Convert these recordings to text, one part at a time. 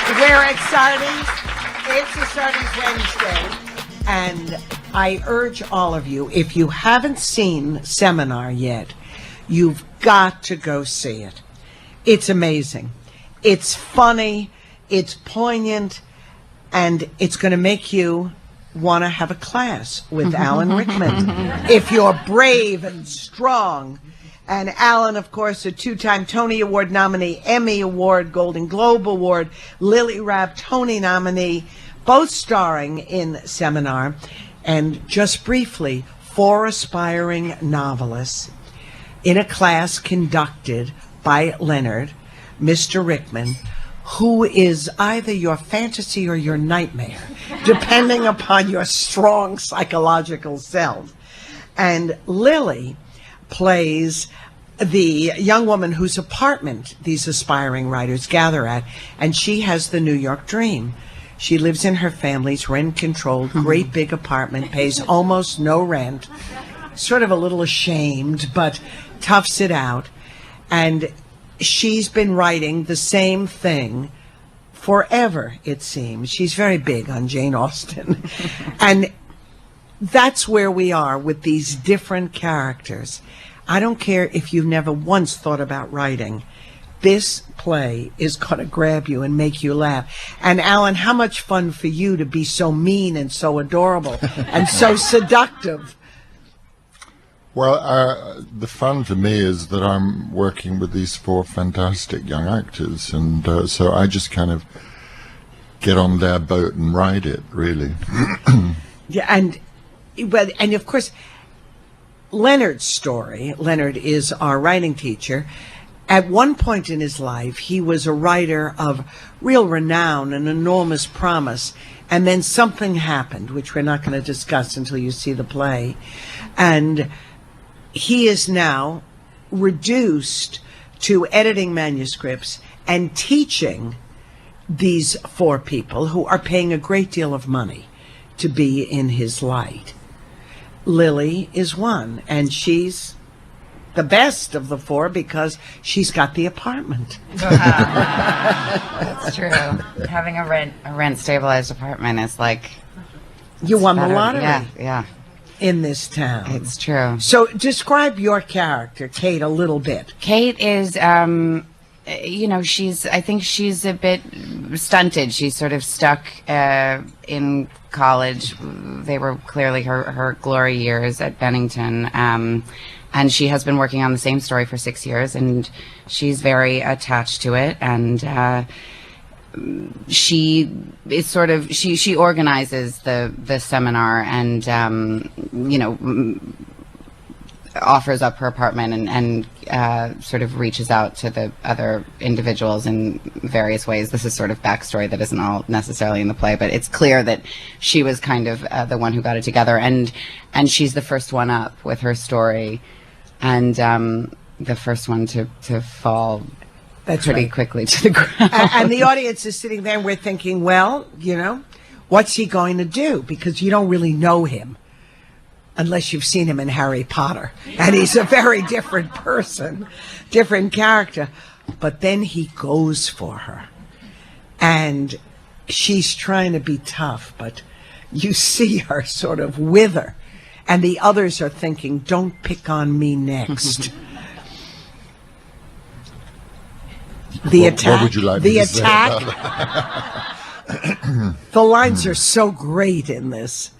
We're at Sardi's. It's a Sardi's Wednesday. And I urge all of you, if you haven't seen Seminar yet, you've got to go see it. It's amazing. It's funny, it's poignant, and it's going to make you want to have a class with Alan Rickman if you're brave and strong. And Alan, of course, a two-time Tony Award nominee, Emmy Award, Golden Globe Award, Lily Rabe Tony nominee, both starring in Seminar. And just briefly, 4 aspiring novelists in a class conducted by Leonard, Mr. Rickman, who is either your fantasy or your nightmare, depending upon your strong psychological self. And Lily plays the young woman whose apartment these aspiring writers gather at, and she has the New York dream. She lives in her family's rent-controlled, great big apartment, pays almost no rent, sort of a little ashamed, but toughs it out. And she's been writing the same thing forever, it seems. She's very big on Jane Austen. And that's where we are with these different characters. I don't care if you've never once thought about writing. This play is going to grab you and make you laugh. And Alan, how much fun for you to be so mean and so adorable and so seductive. Well, the fun for me is that I'm working with these 4 fantastic young actors, and so I just kind of get on their boat and ride it, really. Yeah, and of course, Leonard's story, Leonard is our writing teacher. At one point in his life, he was a writer of real renown and enormous promise, and then something happened, which we're not going to discuss until you see the play. And he is now reduced to editing manuscripts and teaching these 4 people who are paying a great deal of money to be in his light. Lily is one, and she's the best of the 4 because she's got the apartment. That's true. Having a rent stabilized apartment is like you won the lottery. Yeah. In this town. It's true. So describe your character, Kate, a little bit. Kate is, I think she's a bit stunted. She's sort of stuck in college. They were clearly her glory years at Bennington. And she has been working on the same story for 6 years, and she's very attached to it. And she is sort of she organizes the seminar, and offers up her apartment, and sort of reaches out to the other individuals in various ways. This is sort of backstory that isn't all necessarily in the play, but it's clear that she was kind of the one who got it together, and she's the first one up with her story, and the first one to fall pretty quickly to the ground. And the audience is sitting there and we're thinking, well, what's he going to do? Because you don't really know him unless you've seen him in Harry Potter. And he's a very different person, different character. But then he goes for her. And she's trying to be tough, but you see her sort of wither. And the others are thinking, don't pick on me next. What would you like me to say about that? The lines are so great in this.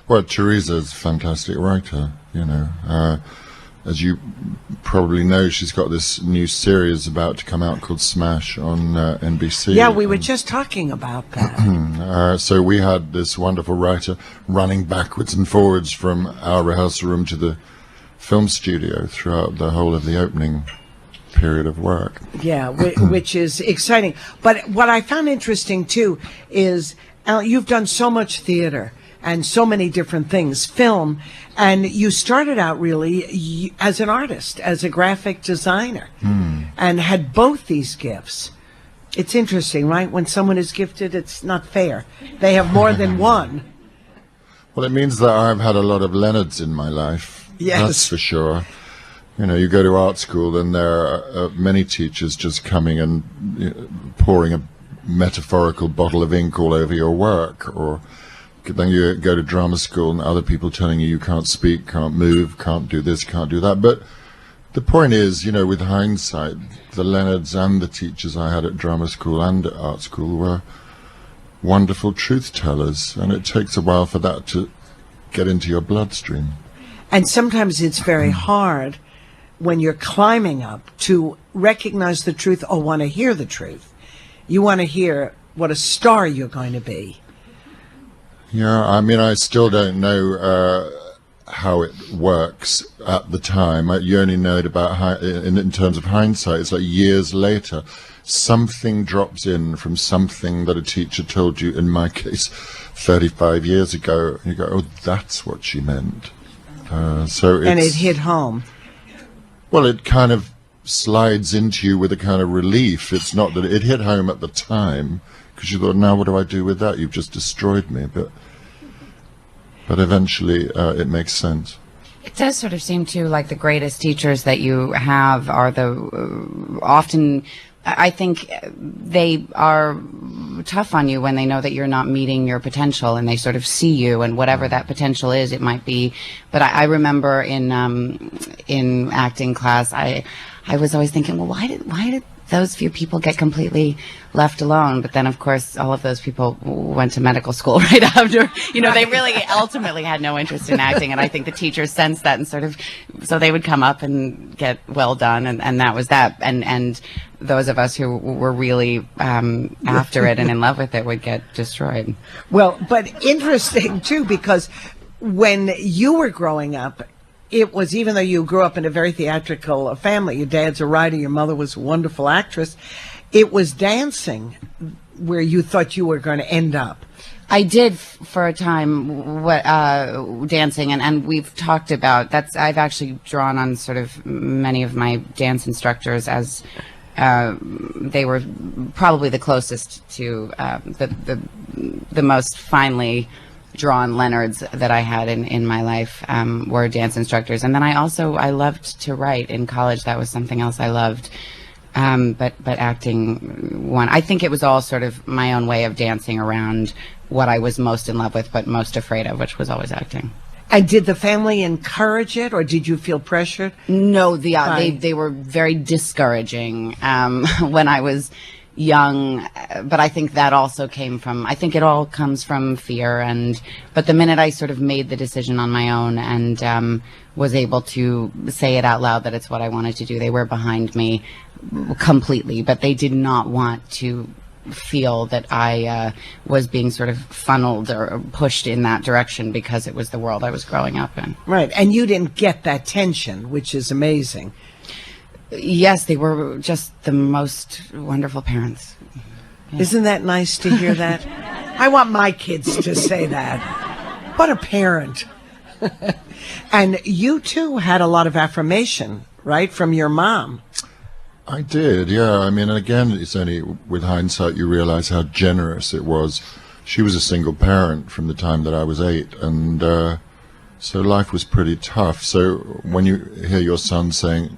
Well, Teresa's a fantastic writer, as you probably know, she's got this new series about to come out called Smash on NBC. Yeah, we were just talking about that. So we had this wonderful writer running backwards and forwards from our rehearsal room to the film studio throughout the whole of the opening period of work. Yeah, which is exciting. But what I found interesting, too, is you've done so much theater and so many different things, film, and you started out really as an artist, as a graphic designer, and had both these gifts. It's interesting, right? When someone is gifted, it's not fair. They have more than one. Well, it means that I've had a lot of Leonards in my life. Yes. That's for sure. You go to art school and there are many teachers just coming and pouring a metaphorical bottle of ink all over your work, or then you go to drama school and other people telling you can't speak, can't move, can't do this, can't do that. But the point is, with hindsight, the Leonards and the teachers I had at drama school and at art school were wonderful truth tellers, and it takes a while for that to get into your bloodstream. And sometimes it's very hard when you're climbing up to recognize the truth or want to hear the truth. You want to hear what a star you're going to be. Yeah, I still don't know how it works at the time. You only know it about in terms of hindsight. It's like years later, something drops in from something that a teacher told you, in my case, 35 years ago. And you go, oh, that's what she meant. And it hit home. Well, it kind of slides into you with a kind of relief. It's not that it hit home at the time, because you thought, now what do I do with that? You've just destroyed me. But eventually it makes sense. It does sort of seem to like the greatest teachers that you have are the often, I think they are tough on you when they know that you're not meeting your potential, and they sort of see you, and whatever that potential is, it might be. But I remember in acting class, I was always thinking, well, why did those few people get completely left alone? But then, of course, all of those people went to medical school right after. They really ultimately had no interest in acting, and I think the teachers sensed that, and so they would come up and get well done, and that was that. And those of us who were really after it and in love with it would get destroyed. Well, but interesting, too, because when you were growing up, it was, even though you grew up in a very theatrical family, your dad's a writer, your mother was a wonderful actress, it was dancing where you thought you were going to end up. I did for a time dancing, and we've talked about that's. I've actually drawn on sort of many of my dance instructors as they were probably the closest to the most finely drawn Leonards that I had in my life were dance instructors. And then I loved to write in college. That was something else I loved. But acting one. I think it was all sort of my own way of dancing around what I was most in love with but most afraid of, which was always acting. And did the family encourage it, or did you feel pressured? No, they were very discouraging when I was young, but I think that also came from, I think it all comes from fear. But the minute I sort of made the decision on my own and was able to say it out loud that it's what I wanted to do, they were behind me completely, but they did not want to feel that I was being sort of funneled or pushed in that direction because it was the world I was growing up in. Right, and you didn't get that tension, which is amazing. Yes, they were just the most wonderful parents. Yeah. Isn't that nice to hear that? I want my kids to say that. What a parent. And you, too, had a lot of affirmation, right, from your mom. I did, yeah. I mean, again, it's only with hindsight you realize how generous it was. She was a single parent from the time that I was 8, and so life was pretty tough. So when you hear your son saying,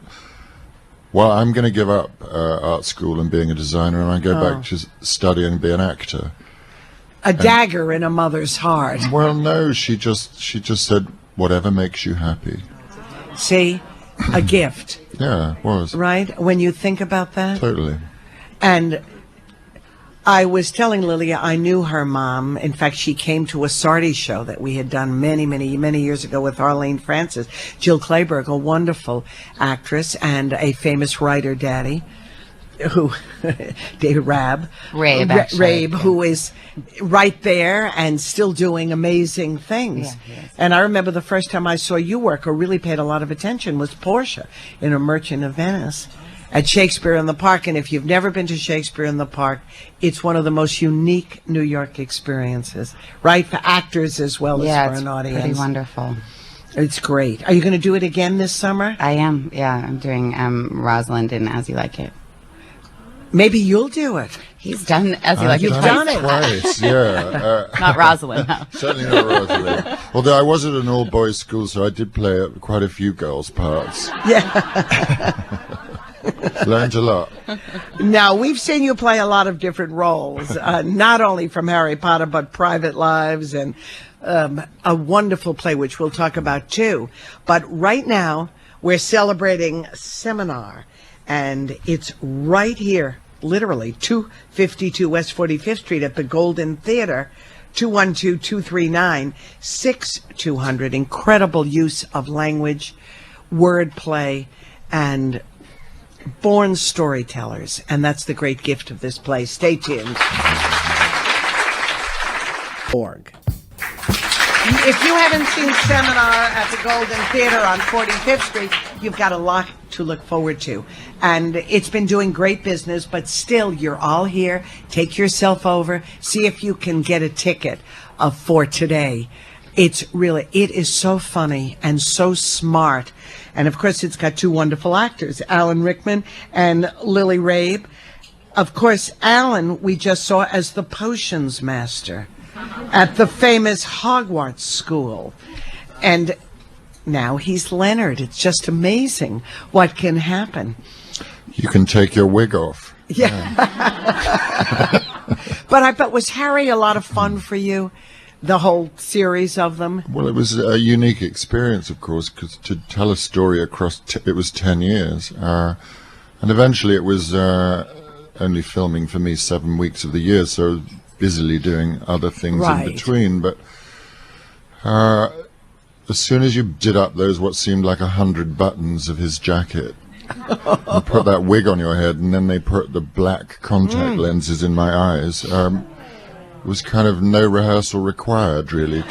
well, I'm going to give up art school and being a designer, and I go back to study and be an actor. A dagger in a mother's heart. Well, no, she just said, whatever makes you happy. See, a gift. Yeah, it was. Right, when you think about that? Totally. And I was telling Lilia, I knew her mom. In fact, she came to a Sardi show that we had done many, many, many years ago with Arlene Francis. Jill Clayburgh, a wonderful actress and a famous writer daddy, who, David Rabe. Rabe, who is right there and still doing amazing things. Yeah, yes. And I remember the first time I saw you work or really paid a lot of attention was Portia in A Merchant of Venice at Shakespeare in the Park. And if you've never been to Shakespeare in the Park, it's one of the most unique New York experiences, right? For actors as well as for an audience. Pretty wonderful. It's great. Are you going to do it again this summer? I am, yeah. I'm doing Rosalind in As You Like It. Maybe you'll do it. He's done As You Like It. You've done it twice, yeah. Not Rosalind, no. Certainly not Rosalind. Although I was at an all-boys school, so I did play quite a few girls' parts. Yeah. Learned a lot. Now, we've seen you play a lot of different roles, not only from Harry Potter, but Private Lives and a wonderful play, which we'll talk about too. But right now, we're celebrating Seminar, and it's right here, literally, 252 West 45th Street at the Golden Theater, 212-239-6200. Incredible use of language, wordplay, and born storytellers, and that's the great gift of this play. Stay tuned. Org. If you haven't seen Seminar at the Golden Theater on 45th Street, you've got a lot to look forward to. And it's been doing great business, but still, you're all here. Take yourself over. See if you can get a ticket for today. It is so funny and so smart. And of course, it's got two wonderful actors, Alan Rickman and Lily Rabe. Of course, Alan, we just saw as the potions master at the famous Hogwarts school. And now he's Leonard. It's just amazing what can happen. You can take your wig off. Yeah. But I bet, was Harry a lot of fun for you? The whole series of them? Well, it was a unique experience, of course, because to tell a story across, it was 10 years. And eventually it was only filming for me 7 weeks of the year, so busily doing other things in between. But as soon as you did up those what seemed like 100 buttons of his jacket, and put that wig on your head, and then they put the black contact lenses in my eyes, it was kind of no rehearsal required, really.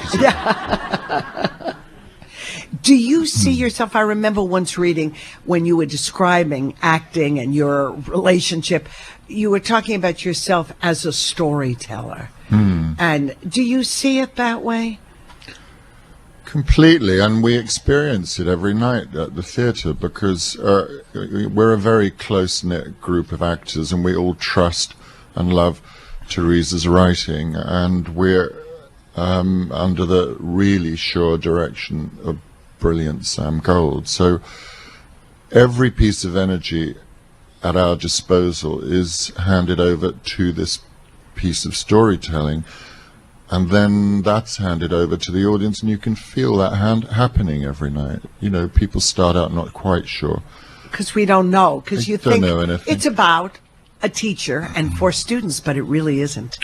Do you see yourself? I remember once reading when you were describing acting and your relationship, you were talking about yourself as a storyteller. And do you see it that way? Completely, and we experience it every night at the theatre because we're a very close-knit group of actors, and we all trust and love Teresa's writing, and we're under the really sure direction of brilliant Sam Gold. So every piece of energy at our disposal is handed over to this piece of storytelling, and then that's handed over to the audience, and you can feel that happening every night. You know, people start out not quite sure. Because we don't know, because you think know anything. It's about a teacher and for students, but it really isn't.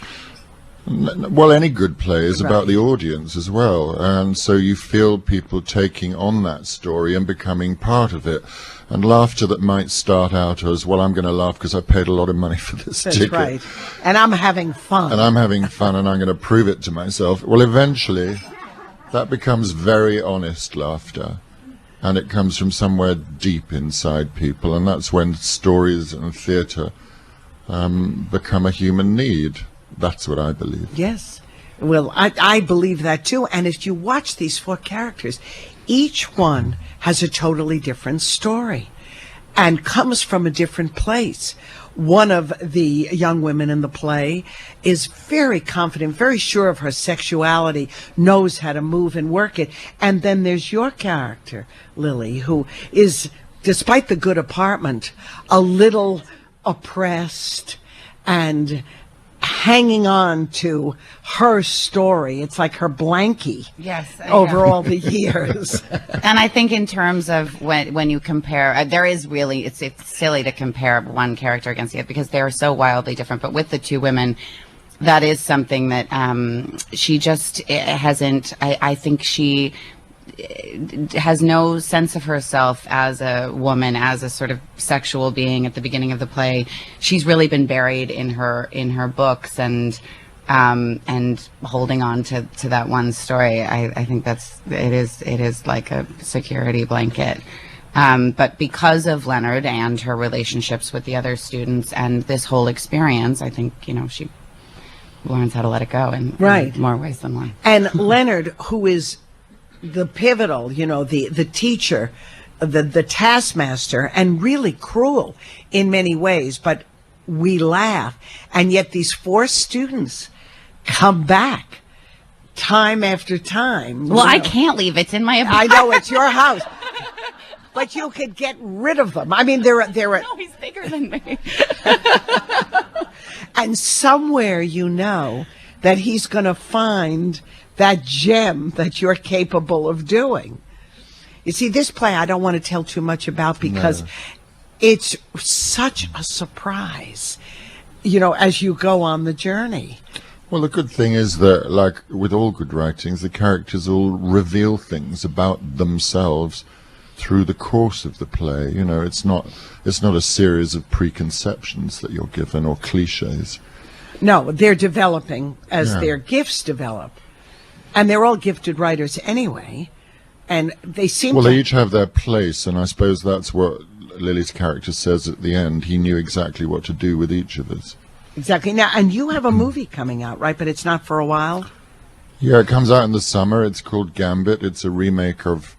Well, any good play is about the audience as well, and so you feel people taking on that story and becoming part of it. And laughter that might start out as, well, I'm going to laugh because I paid a lot of money for this ticket. That's right. And I'm having fun. And I'm having fun, and I'm going to prove it to myself. Well, eventually, that becomes very honest laughter, and it comes from somewhere deep inside people, and that's when stories and theatre become a human need. That's what I believe. Yes. Well, I believe that too. And if you watch these four characters, each one has a totally different story and comes from a different place. One of the young women in the play is very confident, very sure of her sexuality, knows how to move and work it. And then there's your character, Lily, who is, despite the good apartment, a little oppressed and hanging on to her story. It's like her blankie. Yes, over all the years. And I think in terms of when you compare, there is really, it's silly to compare one character against the other because they are so wildly different. But with the two women, that is something that she just hasn't, I think she has no sense of herself as a woman, as a sort of sexual being at the beginning of the play. She's really been buried in her books and holding on to that one story. I think it is like a security blanket. But because of Leonard and her relationships with the other students and this whole experience, I think, she learns how to let it go in more ways than one. And Leonard, who is the pivotal, the teacher, the taskmaster, and really cruel in many ways, but we laugh. And yet these four students come back time after time. Well, I can't leave. It's in my apartment. I know, it's your house. but you could get rid of them. I mean, they're No, he's bigger than me. and somewhere you know that he's going to find that gem that you're capable of doing. You see, this play I don't want to tell too much about because it's such a surprise, as you go on the journey. Well, the good thing is that, like with all good writings, the characters all reveal things about themselves through the course of the play. It's not a series of preconceptions that you're given or cliches. No, they're developing as their gifts develop. And they're all gifted writers anyway. And they seem Well, they each have their place, and I suppose that's what Lily's character says at the end. He knew exactly what to do with each of us. Exactly. Now, and you have a movie coming out, right? But it's not for a while? Yeah, it comes out in the summer. It's called Gambit. It's a remake of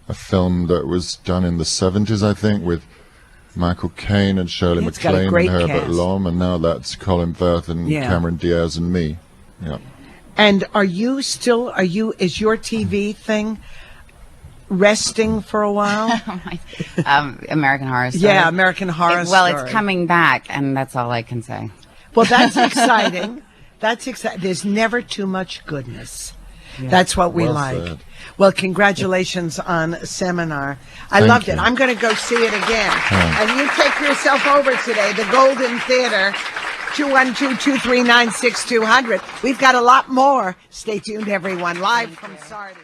a film that was done in the 70s, I think, with Michael Caine and Shirley It's got a MacLaine great and Herbert cast. Lom, and now that's Colin Firth and Yeah. Cameron Diaz and me. Yeah. And is your TV thing resting for a while? American Horror Story. Yeah, American Horror Well, Story. it's coming back, and that's all I can say. Well, that's exciting. That's exciting. There's never too much goodness. That's what we Well like. said. Well, congratulations on Seminar. I Thank loved it. you. I'm going to go see it again. And you take yourself over today, the Golden Theater, 212-239-6200. We've got a lot more. Stay tuned, everyone. Live from Sardis.